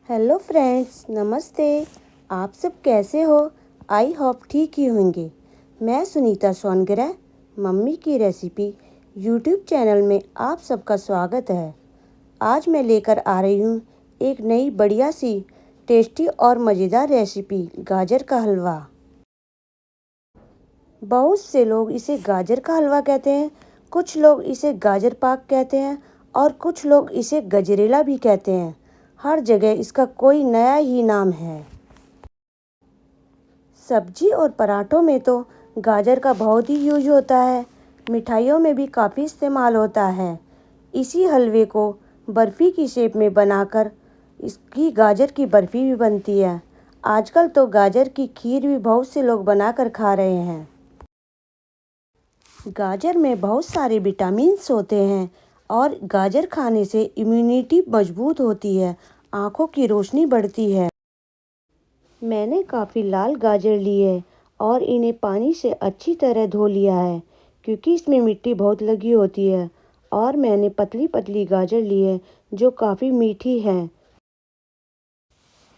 Hello friends, नमस्ते। आप सब कैसे हो? आई होप ठीक ही होंगे। मैं सुनीता सोनगरा, मम्मी की रेसिपी यूट्यूब चैनल में आप सबका स्वागत है। आज मैं लेकर आ रही हूँ एक नई बढ़िया सी टेस्टी और मज़ेदार रेसिपी, गाजर का हलवा। बहुत से लोग इसे गाजर का हलवा कहते हैं, कुछ लोग इसे गाजर पाक कहते हैं और कुछ लोग इसे गजरेला भी कहते हैं। हर जगह इसका कोई नया ही नाम है। सब्जी और पराठों में तो गाजर का बहुत ही यूज होता है। मिठाइयों में भी काफ़ी इस्तेमाल होता है। इसी हलवे को बर्फ़ी की शेप में बनाकर इसकी गाजर की बर्फ़ी भी बनती है। आजकल तो गाजर की खीर भी बहुत से लोग बनाकर खा रहे हैं। गाजर में बहुत सारे विटामिन्स होते हैं और गाजर खाने से इम्यूनिटी मजबूत होती है, आँखों की रोशनी बढ़ती है। मैंने काफ़ी लाल गाजर ली है और इन्हें पानी से अच्छी तरह धो लिया है, क्योंकि इसमें मिट्टी बहुत लगी होती है। और मैंने पतली पतली गाजर ली है जो काफ़ी मीठी है।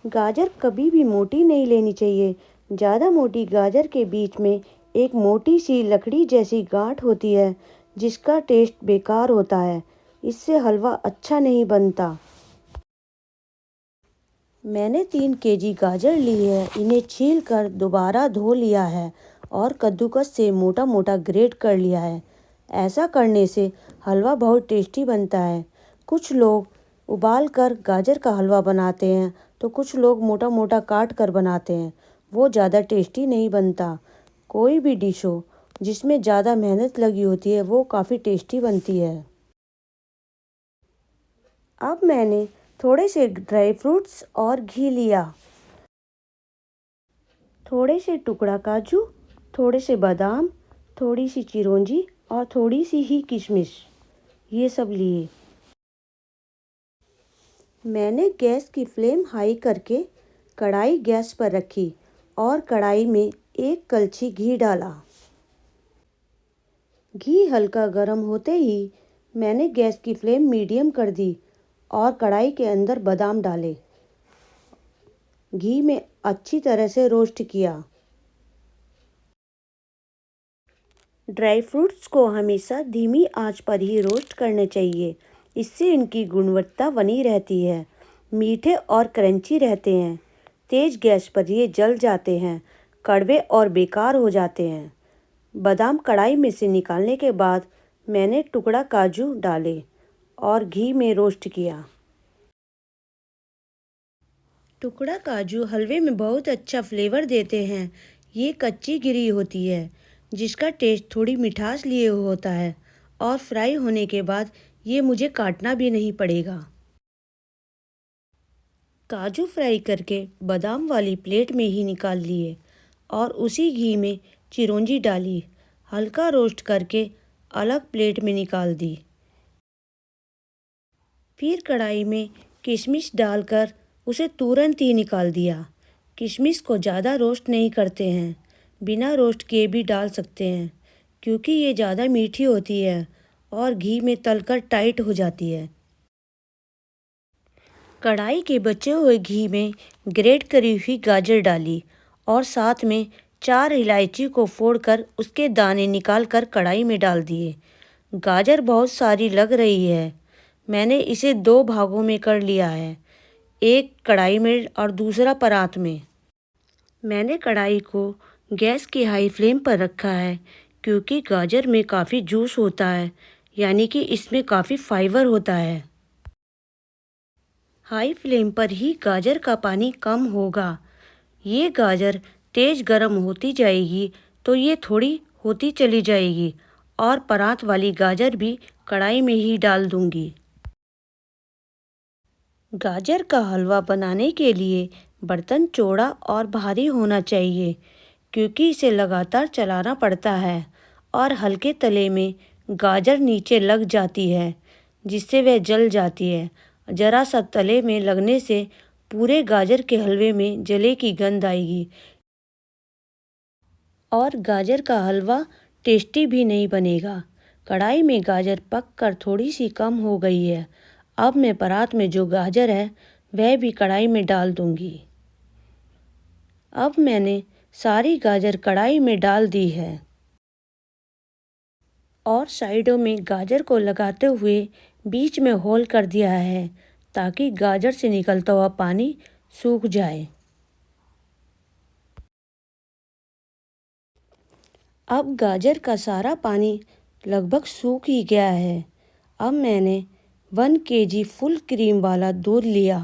गाजर कभी भी मोटी नहीं लेनी चाहिए। ज़्यादा मोटी गाजर के बीच में एक मोटी सी लकड़ी जैसी गांठ होती है, जिसका टेस्ट बेकार होता है। इससे हलवा अच्छा नहीं बनता। मैंने 3 केजी गाजर ली है। इन्हें छील कर दोबारा धो लिया है और कद्दूकस से मोटा मोटा ग्रेट कर लिया है। ऐसा करने से हलवा बहुत टेस्टी बनता है। कुछ लोग उबाल कर गाजर का हलवा बनाते हैं, तो कुछ लोग मोटा मोटा काट कर बनाते हैं। वो ज़्यादा टेस्टी नहीं बनता। कोई भी डिश हो जिसमें ज़्यादा मेहनत लगी होती है, वो काफ़ी टेस्टी बनती है। अब मैंने थोड़े से ड्राई फ्रूट्स और घी लिया, थोड़े से टुकड़ा काजू, थोड़े से बादाम, थोड़ी सी चिरौंजी और थोड़ी सी ही किशमिश, ये सब लिए। मैंने गैस की फ्लेम हाई करके कढ़ाई गैस पर रखी और कढ़ाई में 1 कलछी घी डाला। घी हल्का गर्म होते ही मैंने गैस की फ्लेम मीडियम कर दी और कढ़ाई के अंदर बादाम डाले। घी में अच्छी तरह से रोस्ट किया। ड्राई फ्रूट्स को हमेशा धीमी आंच पर ही रोस्ट करने चाहिए। इससे इनकी गुणवत्ता बनी रहती है, मीठे और क्रंची रहते हैं। तेज़ गैस पर ये जल जाते हैं, कड़वे और बेकार हो जाते हैं। बादाम कढ़ाई में से निकालने के बाद मैंने टुकड़ा काजू डाले और घी में रोस्ट किया। टुकड़ा काजू हलवे में बहुत अच्छा फ्लेवर देते हैं। ये कच्ची गिरी होती है, जिसका टेस्ट थोड़ी मिठास लिए होता है और फ्राई होने के बाद ये मुझे काटना भी नहीं पड़ेगा। काजू फ्राई करके बादाम वाली प्लेट में ही निकाल लिए और उसी घी में चिरौंजी डाली, हल्का रोस्ट करके अलग प्लेट में निकाल दी। फिर कढ़ाई में किशमिश डालकर उसे तुरंत ही निकाल दिया। किशमिश को ज़्यादा रोस्ट नहीं करते हैं, बिना रोस्ट किए भी डाल सकते हैं, क्योंकि ये ज़्यादा मीठी होती है और घी में तलकर टाइट हो जाती है। कढ़ाई के बचे हुए घी में ग्रेट करी हुई गाजर डाली और साथ में 4 इलायची को फोड़कर उसके दाने निकाल कर कढ़ाई में डाल दिए। गाजर बहुत सारी लग रही है। मैंने इसे 2 भागों में कर लिया है, एक कढ़ाई में और दूसरा परात में। मैंने कढ़ाई को गैस की हाई फ्लेम पर रखा है, क्योंकि गाजर में काफ़ी जूस होता है, यानी कि इसमें काफ़ी फाइबर होता है। हाई फ्लेम पर ही गाजर का पानी कम होगा। ये गाजर तेज़ गर्म होती जाएगी तो ये थोड़ी होती चली जाएगी और परात वाली गाजर भी कढ़ाई में ही डाल दूंगी। गाजर का हलवा बनाने के लिए बर्तन चौड़ा और भारी होना चाहिए, क्योंकि इसे लगातार चलाना पड़ता है और हल्के तले में गाजर नीचे लग जाती है, जिससे वह जल जाती है। ज़रा सा तले में लगने से पूरे गाजर के हलवे में जले की गंध आएगी और गाजर का हलवा टेस्टी भी नहीं बनेगा। कढ़ाई में गाजर पक कर थोड़ी सी कम हो गई है। अब मैं परात में जो गाजर है वह भी कढ़ाई में डाल दूंगी। अब मैंने सारी गाजर कढ़ाई में डाल दी है और साइडों में गाजर को लगाते हुए बीच में होल कर दिया है ताकि गाजर से निकलता हुआ पानी सूख जाए। अब गाजर का सारा पानी लगभग सूख ही गया है। अब मैंने 1 kg फुल क्रीम वाला दूध लिया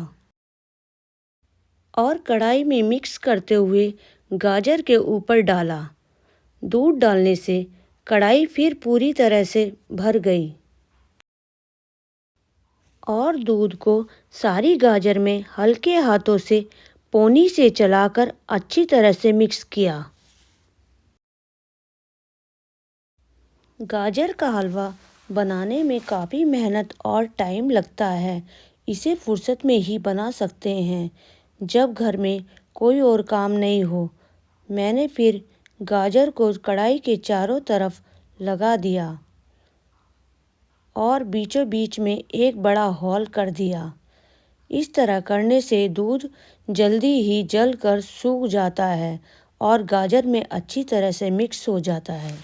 और कढ़ाई में मिक्स करते हुए गाजर के ऊपर डाला। दूध डालने से कढ़ाई फिर पूरी तरह से भर गई और दूध को सारी गाजर में हल्के हाथों से पोनी से चलाकर अच्छी तरह से मिक्स किया। गाजर का हलवा बनाने में काफ़ी मेहनत और टाइम लगता है। इसे फुर्सत में ही बना सकते हैं जब घर में कोई और काम नहीं हो। मैंने फिर गाजर को कढ़ाई के चारों तरफ लगा दिया और बीचों बीच में एक बड़ा होल कर दिया। इस तरह करने से दूध जल्दी ही जल कर सूख जाता है और गाजर में अच्छी तरह से मिक्स हो जाता है।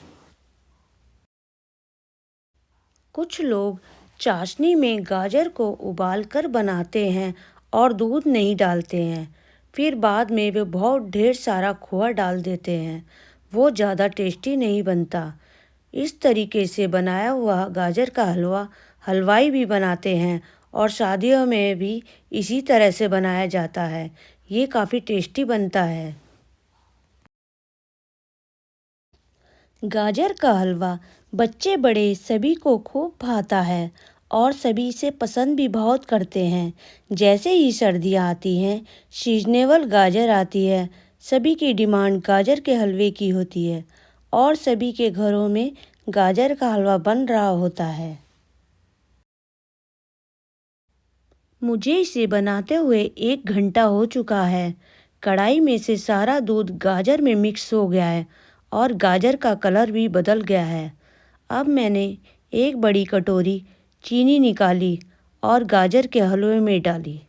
कुछ लोग चाशनी में गाजर को उबाल कर बनाते हैं और दूध नहीं डालते हैं। फिर बाद में वे बहुत ढेर सारा खोआ डाल देते हैं। वो ज़्यादा टेस्टी नहीं बनता। इस तरीके से बनाया हुआ गाजर का हलवा हलवाई भी बनाते हैं और शादियों में भी इसी तरह से बनाया जाता है। ये काफ़ी टेस्टी बनता है। गाजर का हलवा बच्चे बड़े सभी को खूब भाता है और सभी इसे पसंद भी बहुत करते हैं। जैसे ही सर्दियाँ आती हैं, सीजनेबल गाजर आती है, सभी की डिमांड गाजर के हलवे की होती है और सभी के घरों में गाजर का हलवा बन रहा होता है। मुझे इसे बनाते हुए 1 घंटा हो चुका है। कढ़ाई में से सारा दूध गाजर में मिक्स हो गया है और गाजर का कलर भी बदल गया है। अब मैंने एक बड़ी कटोरी चीनी निकाली और गाजर के हलवे में डाली।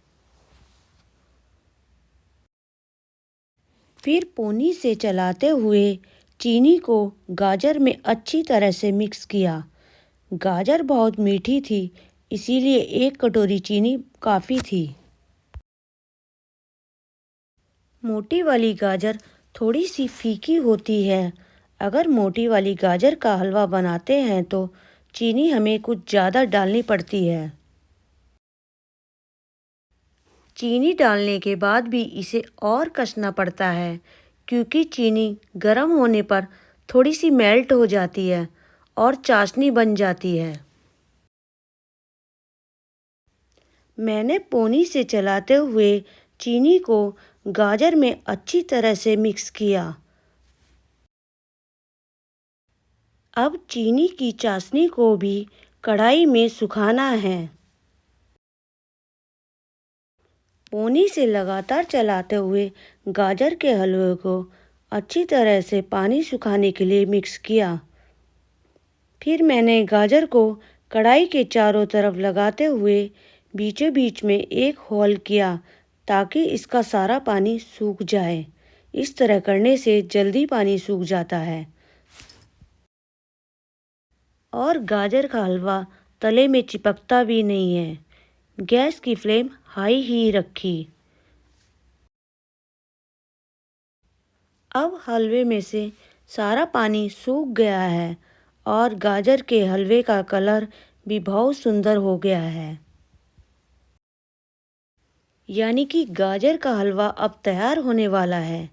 फिर पोनी से चलाते हुए चीनी को गाजर में अच्छी तरह से मिक्स किया। गाजर बहुत मीठी थी, इसीलिए 1 कटोरी चीनी काफ़ी थी। मोटी वाली गाजर थोड़ी सी फीकी होती है। अगर मोटी वाली गाजर का हलवा बनाते हैं तो चीनी हमें कुछ ज़्यादा डालनी पड़ती है। चीनी डालने के बाद भी इसे और कसना पड़ता है क्योंकि चीनी गर्म होने पर थोड़ी सी मेल्ट हो जाती है और चाशनी बन जाती है। मैंने पोनी से चलाते हुए चीनी को गाजर में अच्छी तरह से मिक्स किया। अब चीनी की चाशनी को भी कढ़ाई में सुखाना है। पोनी से लगातार चलाते हुए गाजर के हलवे को अच्छी तरह से पानी सुखाने के लिए मिक्स किया। फिर मैंने गाजर को कढ़ाई के चारों तरफ लगाते हुए बीचों बीच में एक होल किया ताकि इसका सारा पानी सूख जाए। इस तरह करने से जल्दी पानी सूख जाता है और गाजर का हलवा तले में चिपकता भी नहीं है। गैस की फ्लेम हाई ही रखी। अब हलवे में से सारा पानी सूख गया है और गाजर के हलवे का कलर भी बहुत सुंदर हो गया है। यानी कि गाजर का हलवा अब तैयार होने वाला है।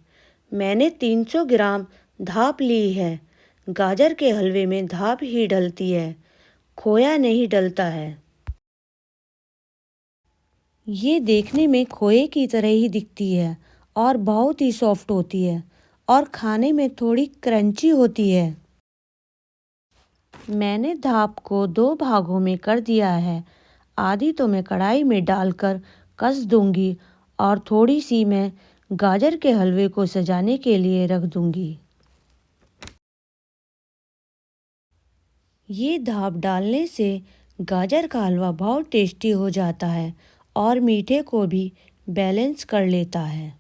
मैंने 300 ग्राम धाप ली है। गाजर के हलवे में धाप ही डलती है, खोया नहीं डलता है। ये देखने में खोए की तरह ही दिखती है और बहुत ही सॉफ्ट होती है और खाने में थोड़ी क्रंची होती है। मैंने धाप को 2 भागों में कर दिया है। आधी तो मैं कढ़ाई में डालकर कस दूंगी और थोड़ी सी मैं गाजर के हलवे को सजाने के लिए रख दूंगी। ये धाप डालने से गाजर का हलवा बहुत टेस्टी हो जाता है और मीठे को भी बैलेंस कर लेता है।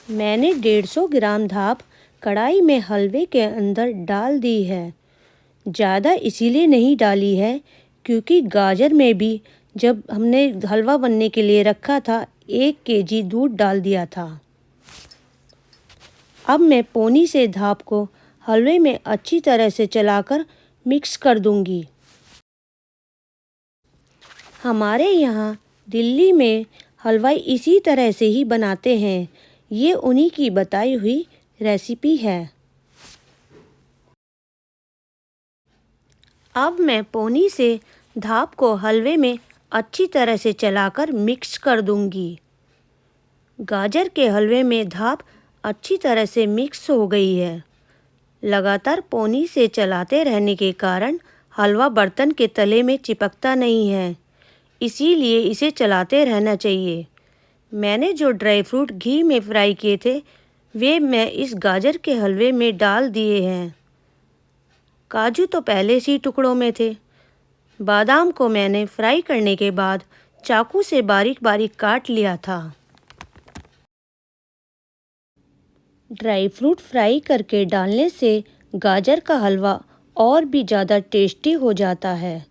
मैंने 150 ग्राम भाप कढ़ाई में हलवे के अंदर डाल दी है। ज़्यादा इसीलिए नहीं डाली है क्योंकि गाजर में भी जब हमने हलवा बनने के लिए रखा था 1 केजी दूध डाल दिया था। अब मैं पोनी से भाप को हलवे में अच्छी तरह से चलाकर मिक्स कर दूंगी। हमारे यहाँ दिल्ली में हलवाई इसी तरह से ही बनाते हैं। ये उन्हीं की बताई हुई रेसिपी है। अब मैं पोनी से भाप को हलवे में अच्छी तरह से चलाकर मिक्स कर दूंगी। गाजर के हलवे में भाप अच्छी तरह से मिक्स हो गई है। लगातार पोनी से चलाते रहने के कारण हलवा बर्तन के तले में चिपकता नहीं है, इसीलिए इसे चलाते रहना चाहिए। मैंने जो ड्राई फ्रूट घी में फ्राई किए थे वे मैं इस गाजर के हलवे में डाल दिए हैं। काजू तो पहले से ही टुकड़ों में थे। बादाम को मैंने फ्राई करने के बाद चाकू से बारीक बारीक काट लिया था। ड्राई फ्रूट फ्राई करके डालने से गाजर का हलवा और भी ज़्यादा टेस्टी हो जाता है।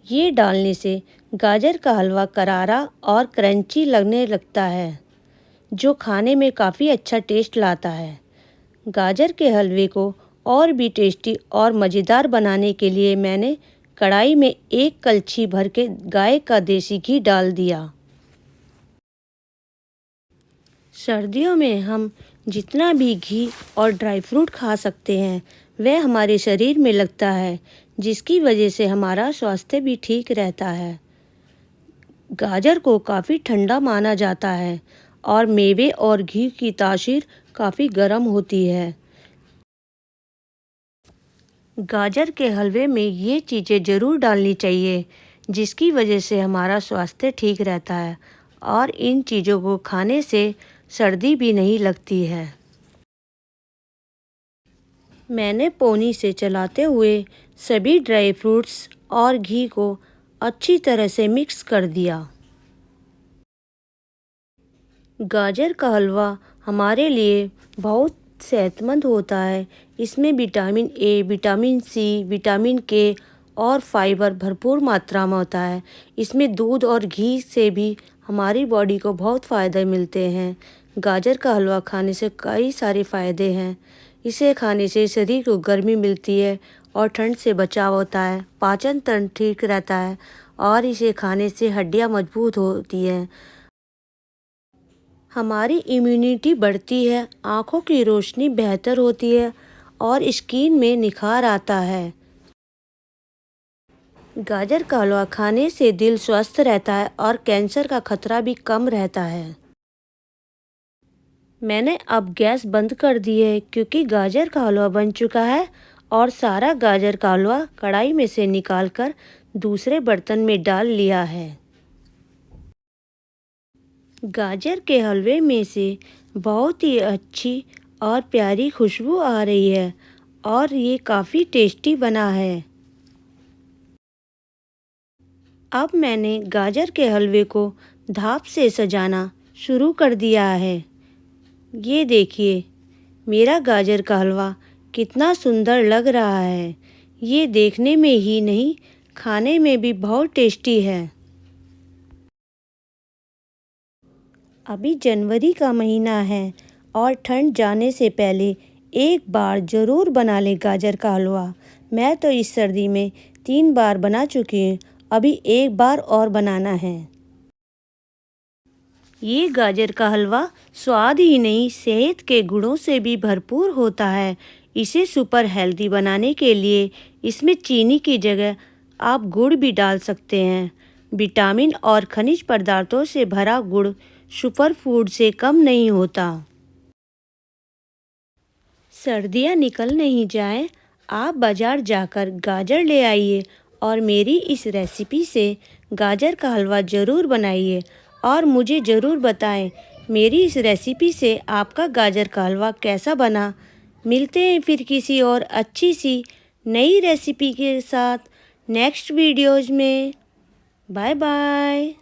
ये डालने से गाजर का हलवा करारा और क्रंची लगने लगता है, जो खाने में काफ़ी अच्छा टेस्ट लाता है। गाजर के हलवे को और भी टेस्टी और मज़ेदार बनाने के लिए मैंने कढ़ाई में 1 कलछी भर के गाय का देसी घी डाल दिया। सर्दियों में हम जितना भी घी और ड्राई फ्रूट खा सकते हैं वह हमारे शरीर में लगता है, जिसकी वजह से हमारा स्वास्थ्य भी ठीक रहता है। गाजर को काफ़ी ठंडा माना जाता है और मेवे और घी की तासीर काफ़ी गर्म होती है। गाजर के हलवे में ये चीज़ें ज़रूर डालनी चाहिए, जिसकी वजह से हमारा स्वास्थ्य ठीक रहता है और इन चीज़ों को खाने से सर्दी भी नहीं लगती है। मैंने पोनी से चलाते हुए सभी ड्राई फ्रूट्स और घी को अच्छी तरह से मिक्स कर दिया। गाजर का हलवा हमारे लिए बहुत सेहतमंद होता है। इसमें vitamin A, vitamin C, vitamin K और फाइबर भरपूर मात्रा में होता है। इसमें दूध और घी से भी हमारी बॉडी को बहुत फ़ायदे मिलते हैं। गाजर का हलवा खाने से कई सारे फ़ायदे हैं। इसे खाने से शरीर को गर्मी मिलती है और ठंड से बचाव होता है। पाचन तंत्र ठीक रहता है और इसे खाने से हड्डियाँ मजबूत होती हैं। हमारी इम्यूनिटी बढ़ती है, आँखों की रोशनी बेहतर होती है और स्किन में निखार आता है। गाजर का हलवा खाने से दिल स्वस्थ रहता है और कैंसर का खतरा भी कम रहता है। मैंने अब गैस बंद कर दी है क्योंकि गाजर का हलवा बन चुका है और सारा गाजर का हलवा कढ़ाई में से निकालकर दूसरे बर्तन में डाल लिया है। गाजर के हलवे में से बहुत ही अच्छी और प्यारी खुशबू आ रही है और ये काफ़ी टेस्टी बना है। अब मैंने गाजर के हलवे को भाप से सजाना शुरू कर दिया है। ये देखिए मेरा गाजर का हलवा कितना सुंदर लग रहा है। ये देखने में ही नहीं, खाने में भी बहुत टेस्टी है। अभी जनवरी का महीना है और ठंड जाने से पहले एक बार ज़रूर बना लें गाजर का हलवा। मैं तो इस सर्दी में 3 बार बना चुकी हूँ, अभी एक बार और बनाना है। ये गाजर का हलवा स्वाद ही नहीं, सेहत के गुणों से भी भरपूर होता है। इसे सुपर हेल्दी बनाने के लिए इसमें चीनी की जगह आप गुड़ भी डाल सकते हैं। विटामिन और खनिज पदार्थों से भरा गुड़ सुपर फूड से कम नहीं होता। सर्दियाँ निकल नहीं जाएं, आप बाज़ार जाकर गाजर ले आइए और मेरी इस रेसिपी से गाजर का हलवा ज़रूर बनाइए और मुझे ज़रूर बताएं मेरी इस रेसिपी से आपका गाजर का हलवा कैसा बना। मिलते हैं फिर किसी और अच्छी सी नई रेसिपी के साथ नेक्स्ट वीडियोज़ में। Bye bye.